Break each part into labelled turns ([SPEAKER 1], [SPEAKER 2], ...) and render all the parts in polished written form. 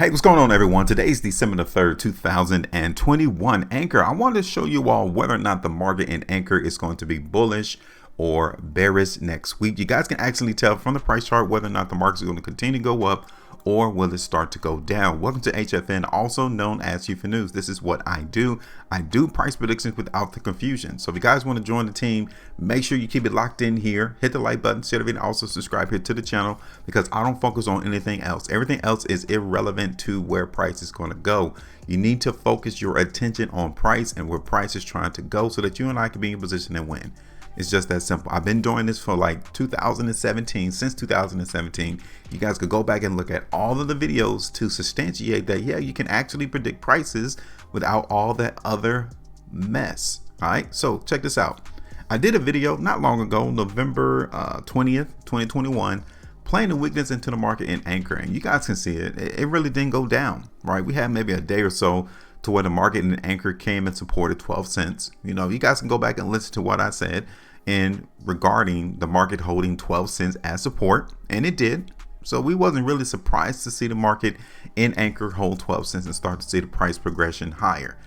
[SPEAKER 1] Hey, what's going on, everyone? Today's December the 3rd, 2021. Ankr, I wanted to show you all whether or not the market in Ankr is going to be bullish or bearish next week. You guys can actually tell from the price chart whether or not the market is going to continue to go up or will it start to go down. Welcome to HueFin, also known as HueFin News. This is what I do. I do price predictions without the confusion. So if you guys want to join the team, make sure you keep it locked in here. Hit the like button, share the video, also subscribe here to the channel because I don't focus on anything else. Everything else is irrelevant to where price is going to go. You need to focus your attention on price and where price is trying to go so that you and I can be in position and win. It's just that simple. I've been doing this for like 2017, since 2017. You guys could go back and look at all of the videos to substantiate that, yeah, you can actually predict prices without all that other mess. All right, so check this out. I did a video not long ago, November 20th, 2021, playing the weakness into the market in Ankr. And you guys can see it. It really didn't go down, right? We had maybe a day or so to where the market in Ankr came and supported 12 cents. You know, you guys can go back and listen to what I said in regarding the market holding 12 cents as support, and it did. So we wasn't really surprised to see the market in Ankr hold 12 cents and start to see the price progression higher.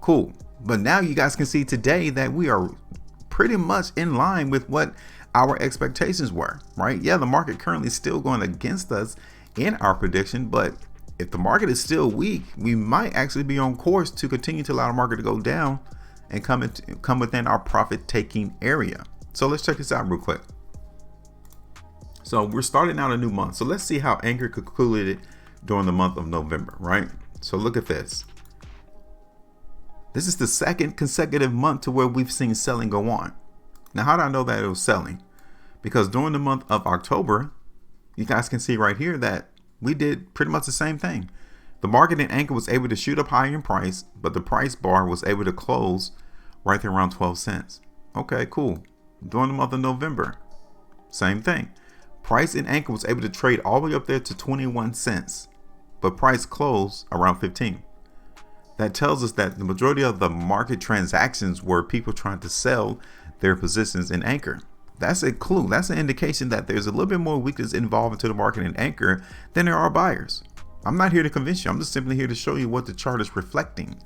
[SPEAKER 1] Cool. But now you guys can see today that we are pretty much in line with what our expectations were, right? Yeah, the market currently still going against us in our prediction, but if the market is still weak, we might actually be on course to continue to allow the market to go down and come within our profit taking area. So let's check this out real quick. So we're starting out a new month. So let's see how Ankr concluded during the month of November, right? So look at this. This is the second consecutive month to where we've seen selling go on. Now, how do I know that it was selling? Because during the month of October, you guys can see right here that we did pretty much the same thing. The market in Ankr was able to shoot up higher in price, but the price bar was able to close right there around 12 cents. Okay, cool. During the month of November, same thing. Price in Ankr was able to trade all the way up there to 21 cents, but price closed around 15. That tells us that the majority of the market transactions were people trying to sell their positions in Ankr. That's a clue. That's an indication that there's a little bit more weakness involved into the market in Ankr than there are buyers. I'm not here to convince you. I'm just simply here to show you what the chart is reflecting.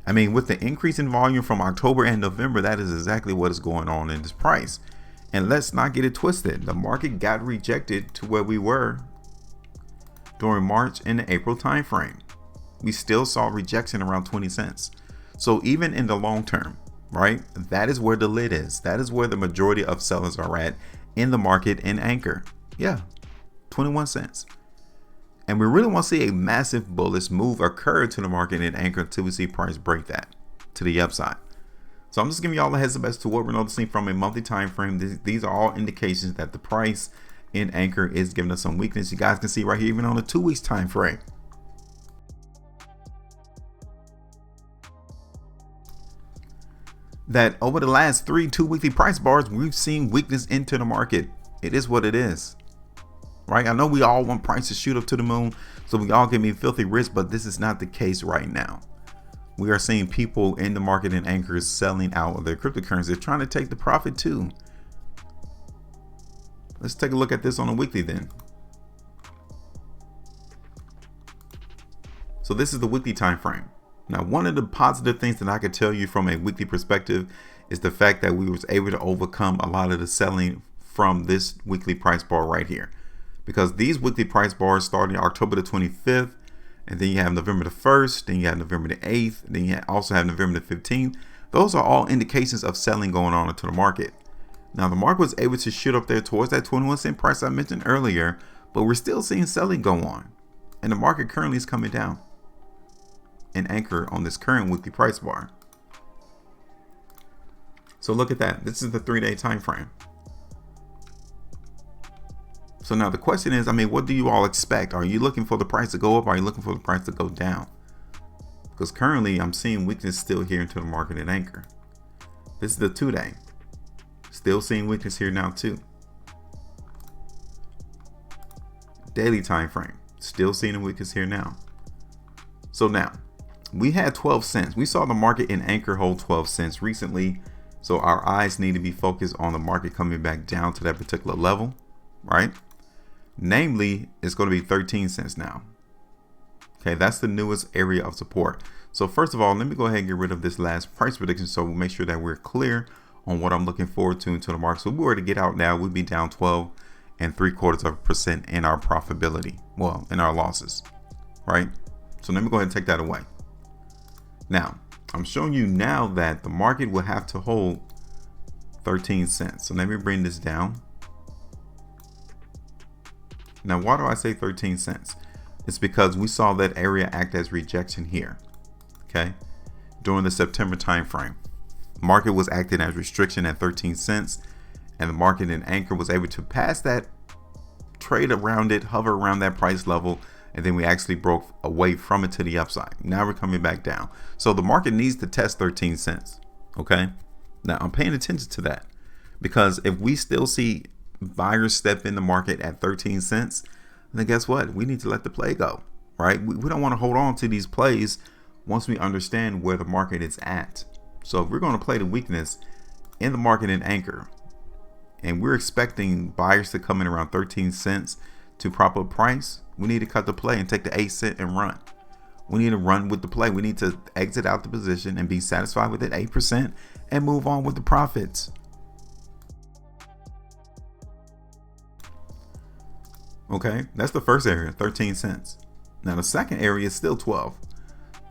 [SPEAKER 1] I mean, with the increase in volume from October and November, that is exactly what is going on in this price. And let's not get it twisted. The market got rejected to where we were during March and the April timeframe. We still saw rejection around 20 cents. So even in the long term, right, that is where the lid is. That is where the majority of sellers are at in the market in Ankr. Yeah, 21 cents. And we really want to see a massive bullish move occur to the market in Ankr until we see price break that to the upside. So I'm just giving you all a heads up as to what we're noticing from a monthly time frame. These are all indications that the price in Ankr is giving us some weakness. You guys can see right here, even on a 2 weeks time frame. That over the last 2 weekly price bars, we've seen weakness into the market. It is what it is. Right? I know we all want prices to shoot up to the moon so we all can be filthy rich, but this is not the case right now. We are seeing people in the market in Ankr selling out of their cryptocurrency. They're trying to take the profit too. Let's take a look at this on a weekly then. So this is the weekly time frame. Now, one of the positive things that I could tell you from a weekly perspective is the fact that we was able to overcome a lot of the selling from this weekly price bar right here. Because these weekly price bars starting October the 25th, and then you have November the 1st, then you have November the 8th, then you also have November the 15th. Those are all indications of selling going on into the market. Now, the market was able to shoot up there towards that 21 cent price I mentioned earlier, but we're still seeing selling go on. And the market currently is coming down in Ankr on this current weekly price bar. So look at that. This is the 3-day time frame. So now the question is, I mean, what do you all expect? Are you looking for the price to go up? Are you looking for the price to go down? Because currently I'm seeing weakness still here into the market in Ankr. This is the 2-day. Still seeing weakness here now too. Daily time frame. Still seeing a weakness here now. So now we had 12 cents. We saw the market in Ankr hold 12 cents recently. So our eyes need to be focused on the market coming back down to that particular level, right? Namely, it's going to be 13 cents now. Okay, that's the newest area of support. So first of all, let me go ahead and get rid of this last price prediction so we'll make sure that we're clear on what I'm looking forward to into the market. So if we were to get out now, we'd be down 12.75% in our profitability. Well, in our losses, right? So let me go ahead and take that away. Now, I'm showing you now that the market will have to hold 13 cents. So let me bring this down. Now, why do I say 13 cents? It's because we saw that area act as rejection here, okay? During the September timeframe, market was acting as restriction at 13 cents, and the market in Ankr was able to pass that, trade around it, hover around that price level, and then we actually broke away from it to the upside. Now we're coming back down. So the market needs to test 13 cents, okay? Now I'm paying attention to that, because if we still see buyers step in the market at 13 cents, then guess what? We need to let the play go, right? We don't want to hold on to these plays once we understand where the market is at. So if we're going to play the weakness in the market in Ankr, and we're expecting buyers to come in around 13 cents to prop up price, we need to cut the play and take the 8 cent and run. We need to run with the play. We need to exit out the position and be satisfied with it 8% and move on with the profits. Okay, that's the first area, 13 cents. Now the second area is still 12.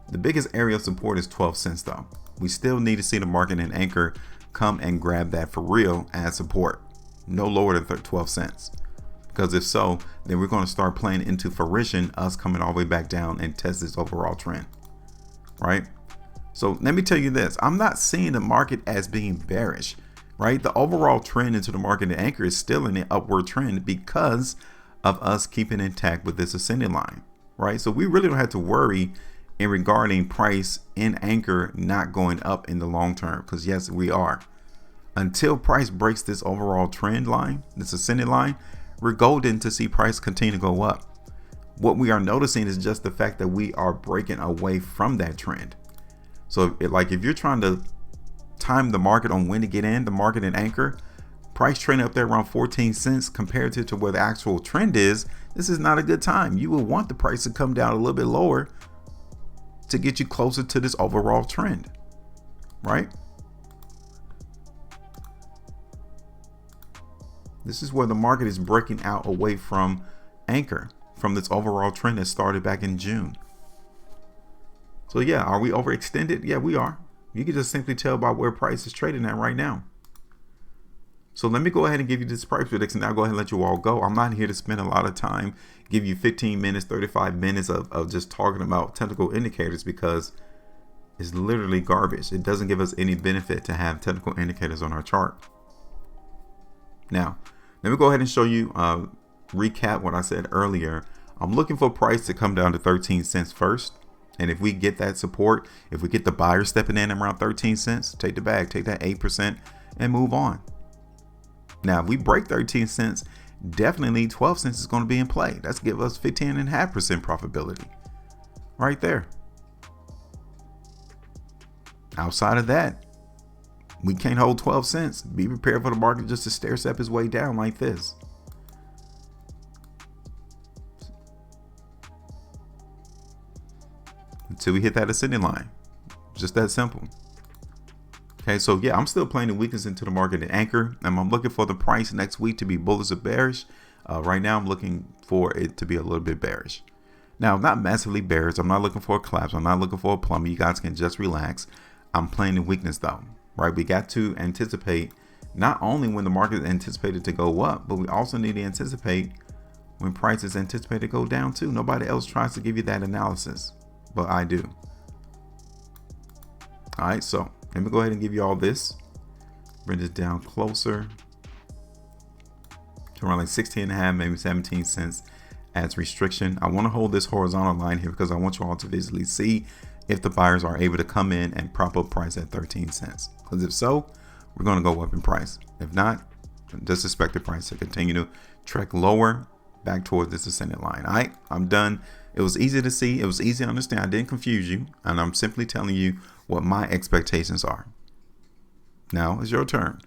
[SPEAKER 1] The biggest area of support is 12 cents though. We still need to see the market in Ankr come and grab that for real as support, no lower than 12 cents. Because if so, then we're going to start playing into fruition, us coming all the way back down and test this overall trend, right? So let me tell you this, I'm not seeing the market as being bearish, right? The overall trend into the market in Ankr is still in an upward trend because of us keeping intact with this ascending line, right? So we really don't have to worry in regarding price in Ankr not going up in the long term, because yes, we are. Until price breaks this overall trend line, this ascending line, we're golden to see price continue to go up. What we are noticing is just the fact that we are breaking away from that trend. So if you're trying to time the market on when to get in, the market in Ankr, price trading up there around 14 cents compared to where the actual trend is, this is not a good time. You will want the price to come down a little bit lower to get you closer to this overall trend, right? This is where the market is breaking out away from Ankr, from this overall trend that started back in June. So yeah, are we overextended? Yeah, we are. You can just simply tell by where price is trading at right now. So let me go ahead and give you this price prediction. Now go ahead and let you all go. I'm not here to spend a lot of time, give you 15 minutes, 35 minutes of just talking about technical indicators, because it's literally garbage. It doesn't give us any benefit to have technical indicators on our chart. Now, let me go ahead and show you, recap what I said earlier. I'm looking for price to come down to 13 cents first. And if we get that support, if we get the buyer stepping in around 13 cents, take the bag, take that 8% and move on. Now, if we break 13 cents, definitely 12 cents is going to be in play. That's give us 15.5% profitability right there. Outside of that, we can't hold 12 cents. Be prepared for the market just to stair step his way down like this. Until we hit that ascending line. Just that simple. Okay, so yeah, I'm still playing the weakness into the market in Ankr, and I'm looking for the price next week to be bullish or bearish. Right now, I'm looking for it to be a little bit bearish. Now, not massively bearish. I'm not looking for a collapse. I'm not looking for a plummet. You guys can just relax. I'm playing the weakness though, right? We got to anticipate not only when the market is anticipated to go up, but we also need to anticipate when price is anticipated to go down too. Nobody else tries to give you that analysis, but I do. All right, so let me go ahead and give you all this. Bring this down closer to around like 16.5, maybe 17 cents as restriction. I want to hold this horizontal line here because I want you all to visually see if the buyers are able to come in and prop up price at 13 cents. Because if so, we're going to go up in price. If not, just expect the price to continue to trek lower back towards this ascending line. All right, I'm done. It was easy to see. It was easy to understand. I didn't confuse you. And I'm simply telling you what my expectations are. Now it's your turn.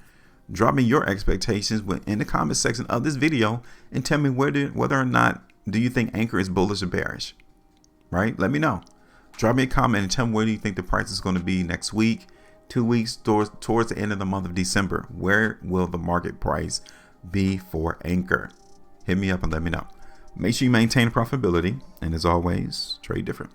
[SPEAKER 1] Drop me your expectations in the comment section of this video and tell me whether or not do you think Ankr is bullish or bearish. right? Let me know. Drop me a comment and tell me where do you think the price is going to be next week, 2 weeks towards the end of the month of December. Where will the market price be for Ankr? Hit me up and let me know. Make sure you maintain profitability, and as always, trade different.